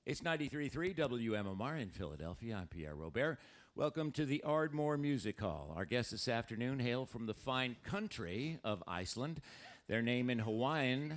It's 93.3 WMMR in Philadelphia. I'm Pierre Robert. Welcome to the Ardmore Music Hall. Our guests this afternoon hail from the fine country of Iceland. Their name in Hawaiian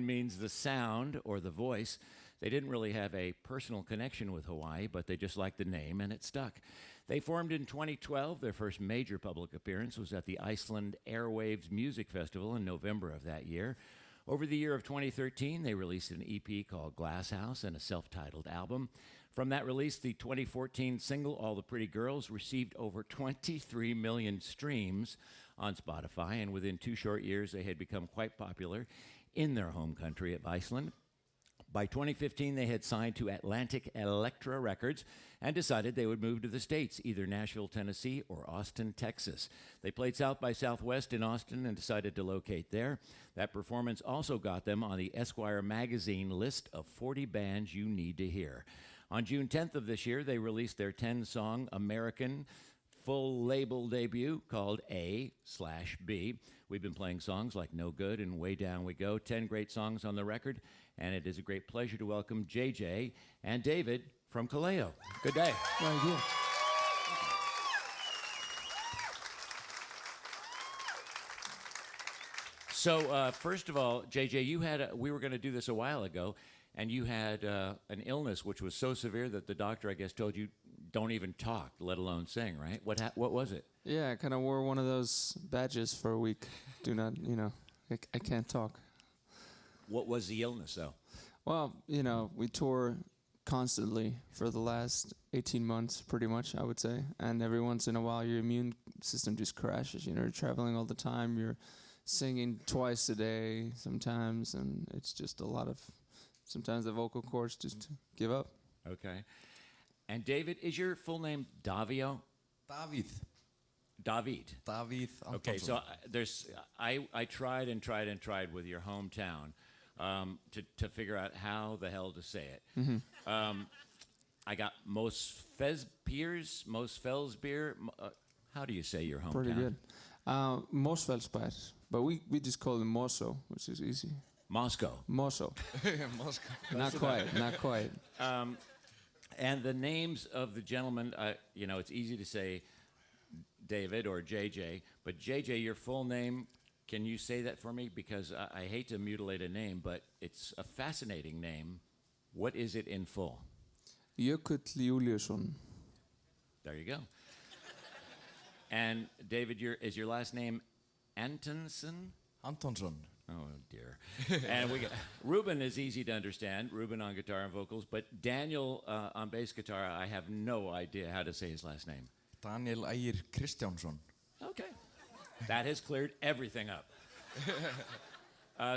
means the sound or the voice. They didn't really have a personal connection with Hawaii, but they just liked the name and it stuck. They formed in 2012. Their first major public appearance was at the Iceland Airwaves Music Festival in November of that year. Over the year of 2013, they released an EP called Glass House and a self-titled album. From that release, the 2014 single, All the Pretty Girls, received over 23 million streams on Spotify, and within 2 short years, they had become quite popular in their home country of Iceland. By 2015, they had signed to Atlantic Elektra Records and decided they would move to the States, either Nashville, Tennessee, or Austin, Texas. They played South by Southwest in Austin and decided to locate there. That performance also got them on the Esquire magazine list of 40 bands you need to hear. On June 10th of this year, they released their 10-song American full label debut called A/B. We've been playing songs like No Good and Way Down We Go, 10 great songs on the record, and it is a great pleasure to welcome JJ and David from Kaleo. Good day. Thank you. So first of all, JJ, we were going to do this a while ago, and you had an illness which was so severe that the doctor, I guess, told you don't even talk, let alone sing, right? What was it? Yeah, I kind of wore one of those badges for a week. Do not, I can't talk. What was the illness, though? Well, we toured constantly for the last 18 months, pretty much, I would say. And every once in a while, your immune system just crashes. You're traveling all the time. You're singing twice a day sometimes, and it's just a lot of, sometimes the vocal cords just give up. Okay. And David, is your full name Davio? Davíð. Davíð. Davíð Antonsson. Okay, so I tried and tried and tried with your hometown to figure out how the hell to say it. Mm-hmm. I got most Fellsbeer. How do you say your hometown? Pretty good. Mosfellsbær, but we just call it Moso, which is easy. Moscow. Moso. Moscow. Not quite. And the names of the gentlemen, it's easy to say David or JJ, but JJ, your full name, can you say that for me? Because I hate to mutilate a name, but it's a fascinating name. What is it in full? Jökull Júlíusson. There you go. And David, is your last name Antonsson? Antonsson. Oh, dear. And Rubin is easy to understand, Rubin on guitar and vocals, but Daniel on bass guitar, I have no idea how to say his last name. Daníel Ægir Kristjánsson. Okay. That has cleared everything up.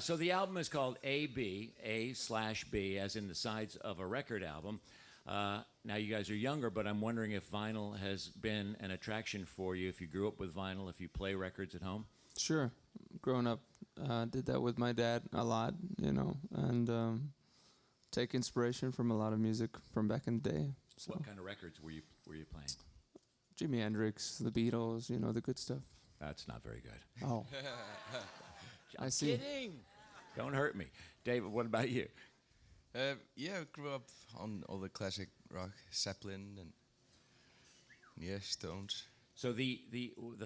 So the album is called A/B, A/B, as in the sides of a record album. Now, you guys are younger, but I'm wondering if vinyl has been an attraction for you, if you grew up with vinyl, if you play records at home? Sure. Growing up, did that with my dad a lot, and take inspiration from a lot of music from back in the day. So. What kind of records were you playing? Jimi Hendrix, the Beatles, the good stuff. That's not very good. Oh. I'm I see. kidding. Don't hurt me. David, what about you? Yeah, I grew up on all the classic rock, Zeppelin and Stones. So the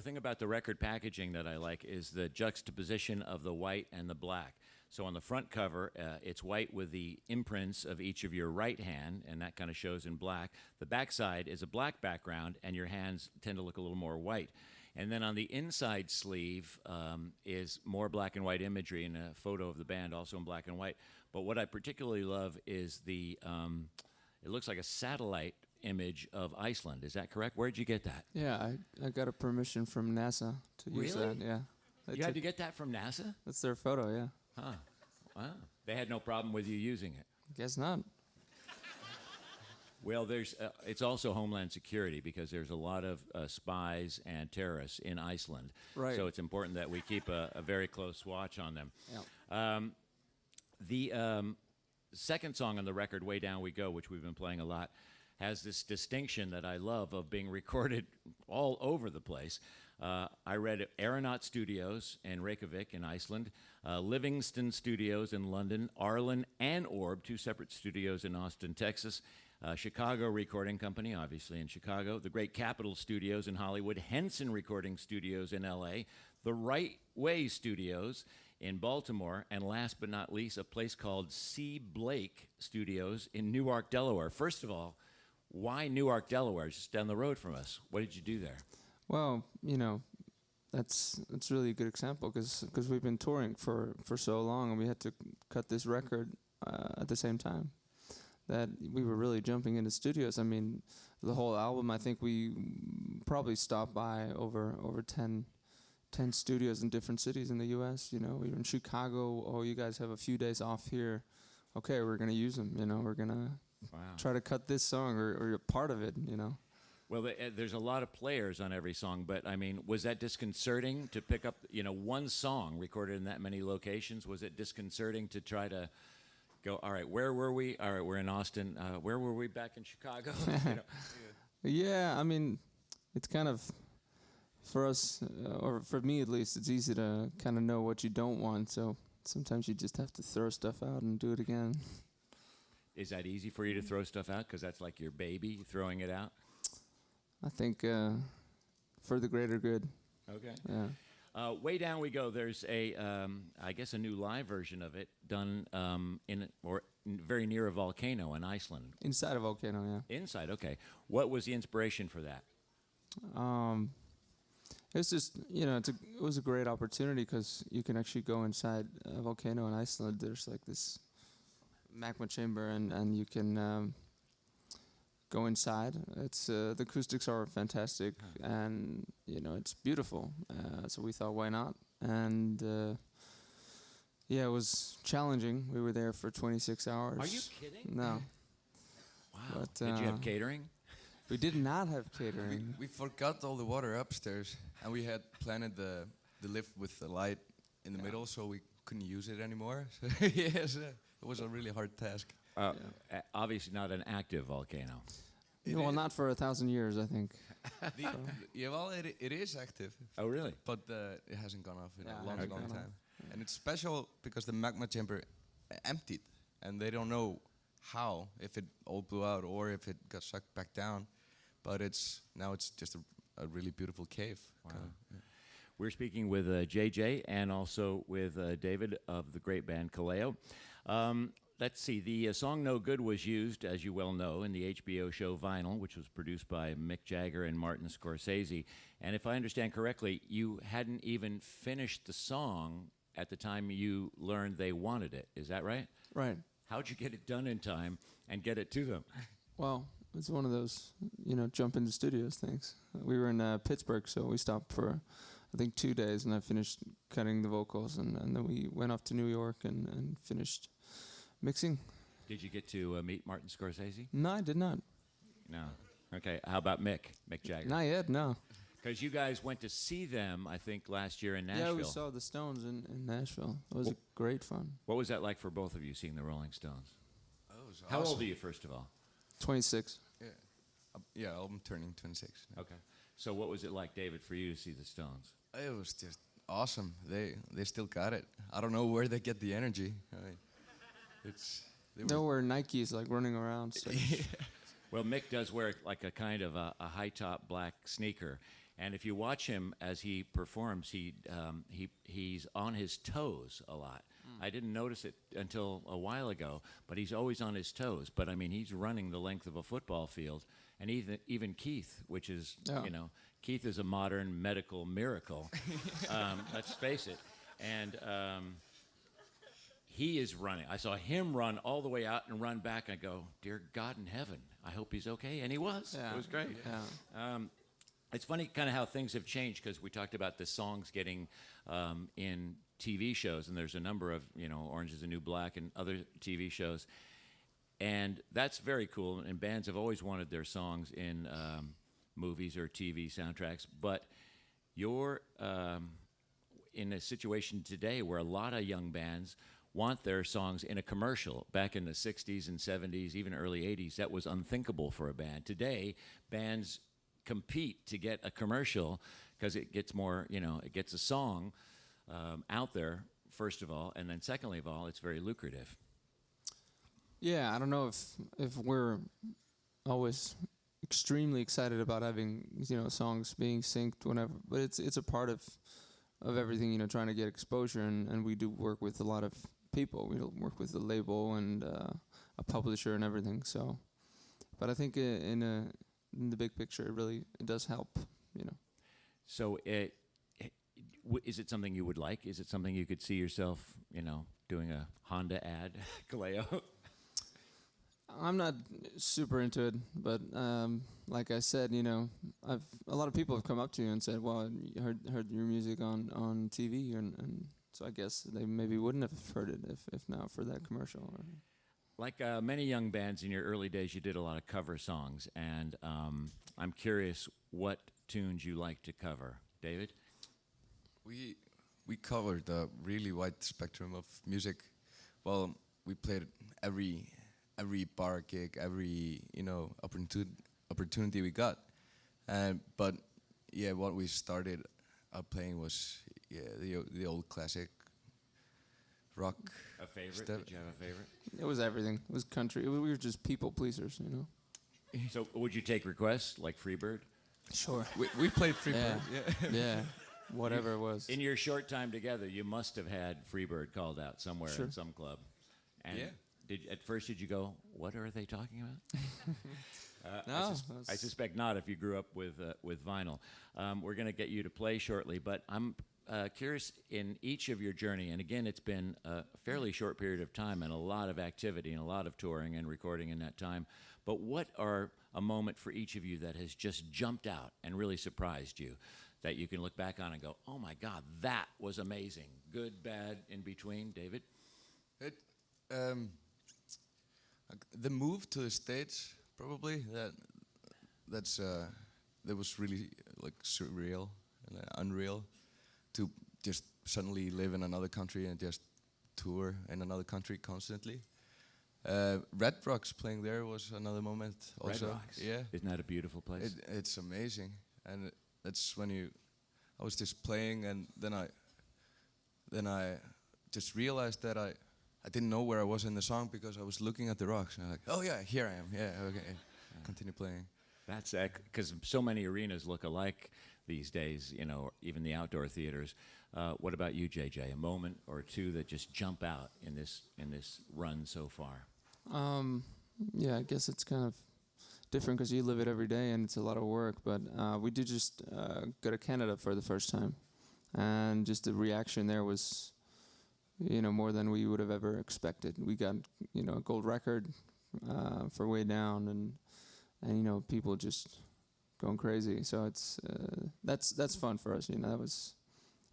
thing about the record packaging that I like is the juxtaposition of the white and the black. So on the front cover, it's white with the imprints of each of your right hand, and that kind of shows in black. The back side is a black background, and your hands tend to look a little more white. And then on the inside sleeve is more black and white imagery and a photo of the band also in black and white. But what I particularly love is it looks like a satellite image of Iceland. Is that correct? Where'd you get that? Yeah, I got a permission from NASA to use Really? that. Yeah. You had to get that from NASA? That's their photo, yeah. Huh. Wow. They had no problem with you using it. Guess not. Well, it's also Homeland Security because there's a lot of spies and terrorists in Iceland. Right. So it's important that we keep a very close watch on them. Yeah. The second song on the record, Way Down We Go, which we've been playing a lot, has this distinction that I love of being recorded all over the place. I read Aeronaut Studios in Reykjavik in Iceland, Livingston Studios in London, Arlen and Orb, 2 separate studios in Austin, Texas, Chicago Recording Company, obviously in Chicago, the Great Capitol Studios in Hollywood, Henson Recording Studios in L.A., the Right Way Studios in Baltimore, and last but not least, a place called C. Blake Studios in Newark, Delaware. First of all, why Newark, Delaware? It's just down the road from us. What did you do there? Well, that's really a good example because we've been touring for so long, and we had to cut this record at the same time. That we were really jumping into studios. I mean, the whole album, I think we probably stopped by over 10 studios in different cities in the U.S. We were in Chicago. Oh, you guys have a few days off here. Okay, we're going to use them. We're going to try to cut this song or a part of it, Well, there's a lot of players on every song, but, I mean, was that disconcerting to pick up, one song recorded in that many locations? Was it disconcerting to try to go, all right, where were we? All right, we're in Austin. Where were we back in Chicago? Yeah, I mean, it's kind of, for us, or for me at least, it's easy to kind of know what you don't want. So sometimes you just have to throw stuff out and do it again. Is that easy for you to throw stuff out? Because that's like your baby, throwing it out? I think for the greater good. Okay. Yeah. Way down we go. There's I guess a new live version of it done very near a volcano in Iceland. Inside a volcano, yeah. Inside, okay. What was the inspiration for that? It's just, it was a great opportunity because you can actually go inside a volcano in Iceland. There's like this magma chamber, and you can go inside. It's the acoustics are fantastic, and it's beautiful. So we thought, why not? And it was challenging. We were there for 26 hours. Are you kidding? No. Wow. But, did you have catering? We did not have catering. We forgot all the water upstairs, and we had planned the lift with the light in the middle, so we couldn't use it anymore. So yes, it was a really hard task. Obviously not an active volcano. Well, not for 1,000 years, I think. It is active. Oh, really? But it hasn't gone off in a long Okay. time. And it's special because the magma chamber emptied, and they don't know how, if it all blew out or if it got sucked back down. But now it's just a really beautiful cave. Wow. We're speaking with JJ and also with David of the great band Kaleo. Let's see, the song No Good was used, as you well know, in the HBO show Vinyl, which was produced by Mick Jagger and Martin Scorsese. And if I understand correctly, you hadn't even finished the song at the time you learned they wanted it. Is that right? Right. How'd you get it done in time and get it to them? Well, it's one of those, jump into studios things. We were in Pittsburgh, so we stopped for, I think, 2 days, and I finished cutting the vocals, and then we went off to New York and finished mixing. Did you get to meet Martin Scorsese? No, I did not. No. Okay, how about Mick Jagger? Not yet, no. Because you guys went to see them, I think, last year in Nashville. Yeah, we saw the Stones in Nashville. It was great fun. What was that like for both of you, seeing the Rolling Stones? Oh, it was How awesome. old are you, first of all? 26. Yeah, I'm turning 26 now. Okay. So what was it like, David, for you to see the Stones? It was just awesome. They still got it. I don't know where they get the energy. I mean, They were Nikes, like, running around. So. Well, Mick does wear like a kind of a high-top black sneaker. And if you watch him as he performs, he's on his toes a lot. I didn't notice it until a while ago, but he's always on his toes. But, I mean, he's running the length of a football field. And even Keith, which is, Keith is a modern medical miracle. Let's face it. And he is running. I saw him run all the way out and run back. I go, dear God in heaven, I hope he's okay. And he was. Yeah. It was great. Yeah. It's funny kind of how things have changed, because we talked about the songs getting in TV shows, and there's a number of, Orange is the New Black and other TV shows. And that's very cool, and bands have always wanted their songs in movies or TV soundtracks. But you're in a situation today where a lot of young bands want their songs in a commercial. Back in the 60s and 70s, even early 80s, that was unthinkable for a band. Today, bands compete to get a commercial because it gets more, it gets a song out there, first of all, and then secondly of all, it's very lucrative. Yeah, I don't know if we're always extremely excited about having songs being synced whenever, but it's a part of everything, trying to get exposure, and we do work with a lot of people. We work with the label and a publisher and everything. So, but I think in the big picture, it does help. So is it something you would like? Is it something you could see yourself, doing a Honda ad, Kaleo? I'm not super into it, but like I said, a lot of people have come up to you and said, "Well, I heard your music on TV," and so I guess they maybe wouldn't have heard it if not for that commercial. Like many young bands in your early days, you did a lot of cover songs, and I'm curious what tunes you like to cover, David. We covered a really wide spectrum of music. Well, we played every bar gig, every opportunity we got. But yeah, what we started playing was the old classic rock. A favorite? Stuff. Did you have a favorite? It was everything. It was country. We were just people pleasers, So would you take requests like Freebird? Sure. We played Freebird. Yeah. Yeah. Whatever it was. In your short time together, you must have had Freebird called out somewhere in some club. And at first did you go, what are they talking about? No. I suspect not if you grew up with vinyl. We're going to get you to play shortly, but I'm curious in each of your journey, and again, it's been a fairly short period of time and a lot of activity and a lot of touring and recording in that time, but what are a moment for each of you that has just jumped out and really surprised you, that you can look back on and go, oh my God, that was amazing. Good, bad, in between, David? The move to the States, probably, that was really like surreal and unreal, to just suddenly live in another country and just tour in another country constantly. Red Rocks playing there was another moment also. Red Rocks? Yeah. Isn't that a beautiful place? It's amazing, and that's when I was just playing, and then I just realized that I didn't know where I was in the song because I was looking at the rocks, and I'm like, oh yeah, here I am. Yeah, okay. Continue playing. That's because so many arenas look alike these days, even the outdoor theaters. What about you, JJ? A moment or two that just jump out in this run so far? Yeah, I guess it's kind of different because you live it every day and it's a lot of work. But we did just go to Canada for the first time, and just the reaction there was, more than we would have ever expected. We got, a gold record for Way Down, and people just going crazy. So it's that's fun for us. That was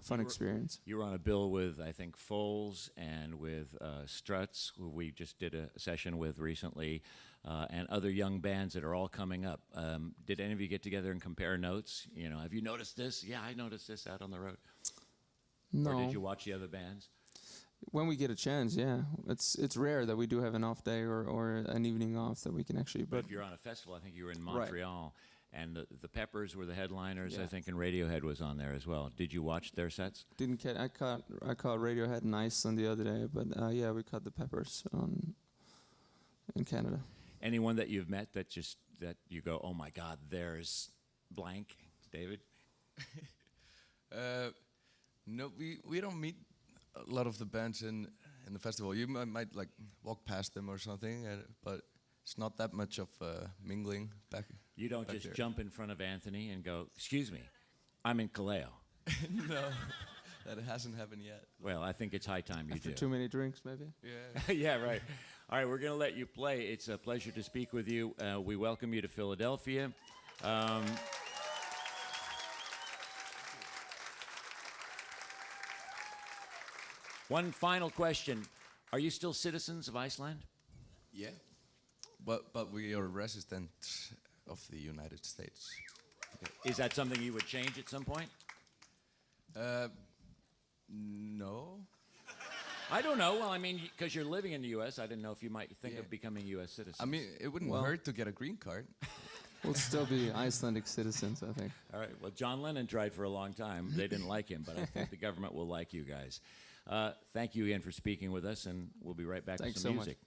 a fun experience. You were on a bill with, I think, Foles and with Struts, who we just did a session with recently, and other young bands that are all coming up. Did any of you get together and compare notes? Have you noticed this? Yeah, I noticed this out on the road. No. Or did you watch the other bands? When we get a chance, yeah. It's rare that we do have an off day or an evening off that we can actually. But if you're on a festival, I think you were in Montreal. Right. And the Peppers were the headliners, yeah. I think, and Radiohead was on there as well. Did you watch their sets? Didn't catch. I caught Radiohead in Iceland the other day, but yeah, we caught the Peppers in Canada. Anyone that you've met that you go, oh my God, there's blank, David? No, we don't meet a lot of the bands in the festival. You might like walk past them or something, but it's not that much of mingling back. You don't just jump in front of Anthony and go, excuse me, I'm in Kaleo. No, that hasn't happened yet. Well, I think it's high time you After do. too many drinks, maybe? Yeah. Yeah, right. All right, we're going to let you play. It's a pleasure to speak with you. We welcome you to Philadelphia. One final question. Are you still citizens of Iceland? Yeah. But we are residents of the United States. Okay. Is that something you would change at some point? No. I don't know. Well, I mean, because you're living in the U.S., I didn't know if you might think of becoming a U.S. citizen. I mean, it wouldn't hurt to get a green card. We'll still be Icelandic citizens, I think. All right. Well, John Lennon tried for a long time. They didn't like him, but I think the government will like you guys. Thank you again for speaking with us, and we'll be right back Thanks with some so much. music.